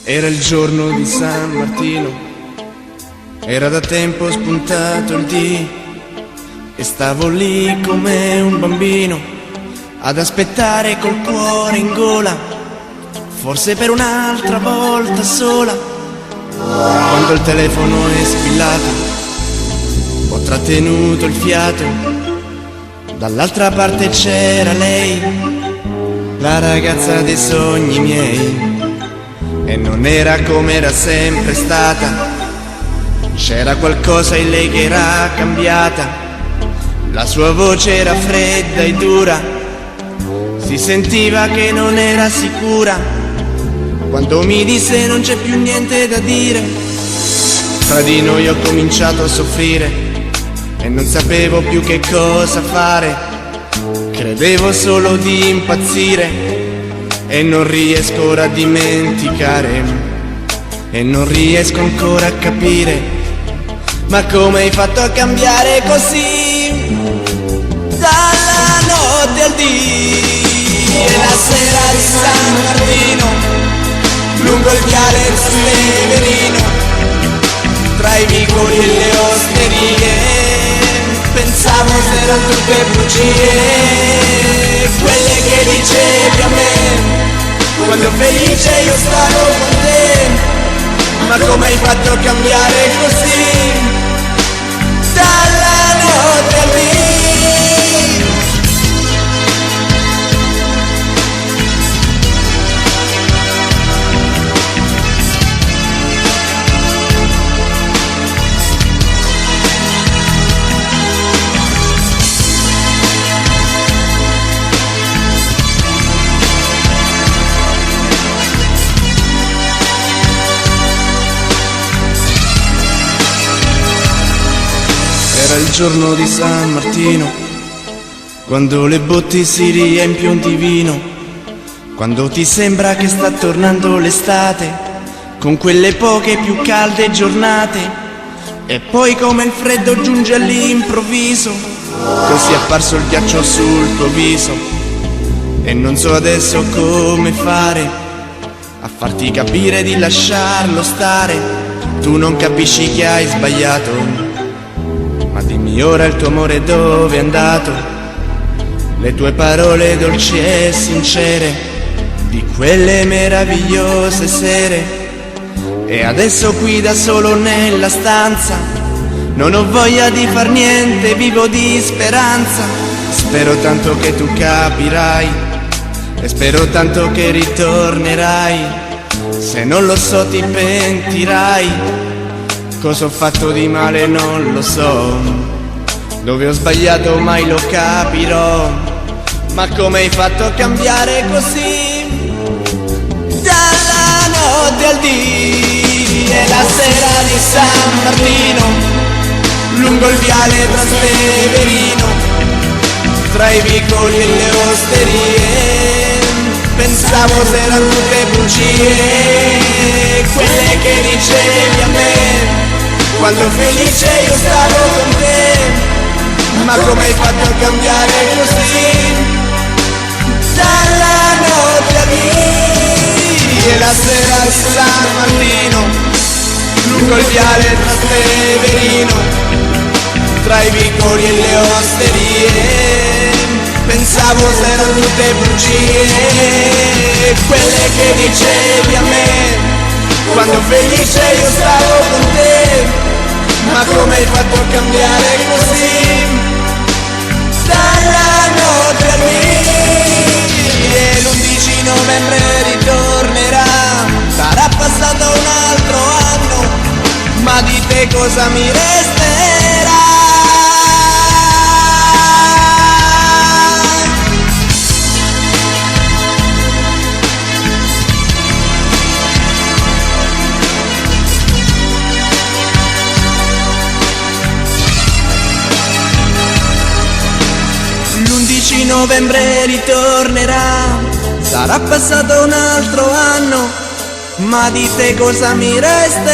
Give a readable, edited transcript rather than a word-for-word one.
Era il giorno di San Martino, era da tempo spuntato il dì e stavo lì come un bambino ad aspettare col cuore in gola, forse per un'altra volta sola. Quando il telefono è squillato, ho trattenuto il fiato, dall'altra parte c'era lei, la ragazza dei sogni miei. E non era come era sempre stata, c'era qualcosa in lei che era cambiata. La sua voce era fredda e dura, si sentiva che non era sicura. Quando mi disse non c'è più niente da dire, tra di noi ho cominciato a soffrire e non sapevo più che cosa fare. Credevo solo di impazzire e non riesco ora a dimenticare, e non riesco ancora a capire, ma come hai fatto a cambiare così? Dalla notte al dì e la sera di San Martino, lungo il viale Severino, tra i vicoli e le osterie, pensavo se erano tutte bugie, quelle che dicevi a me quando felice io stavo con te. Ma come hai fatto a cambiare così? Dalla notte al dì. Era il giorno di San Martino, quando le botti si riempiono di vino, quando ti sembra che sta tornando l'estate, con quelle poche più calde giornate, e poi come il freddo giunge all'improvviso, così è apparso il ghiaccio sul tuo viso, e non so adesso come fare a farti capire di lasciarlo stare. Tu non capisci che hai sbagliato, ma dimmi ora il tuo amore dove è andato, le tue parole dolci e sincere di quelle meravigliose sere. E adesso qui da solo nella stanza non ho voglia di far niente, vivo di speranza. Spero tanto che tu capirai e spero tanto che ritornerai. Se non lo so ti pentirai. Cosa ho fatto di male non lo so, dove ho sbagliato mai lo capirò. Ma come hai fatto a cambiare così? Dalla notte al dì e la sera di San Martino, lungo il viale Trastevere, tra i vicoli e le osterie, pensavo se erano tutte bugie, quelle che dicevi a me quando felice io stavo con te. Ma come hai fatto a cambiare così? Dalla notte al dì e la sera di San Martino, lungo il viale Trastevere, tra i vicoli e le osterie, pensavo se erano tutte bugie, quelle che dicevi a me quando felice io stavo con te. Ma come hai fatto a cambiare così? Dalla notte al dì e l'11 novembre ritornerà, sarà passato un altro anno, ma di te cosa mi resterà? L'11 novembre ritornerà, sarà passato un altro anno, ma di te cosa mi resterà?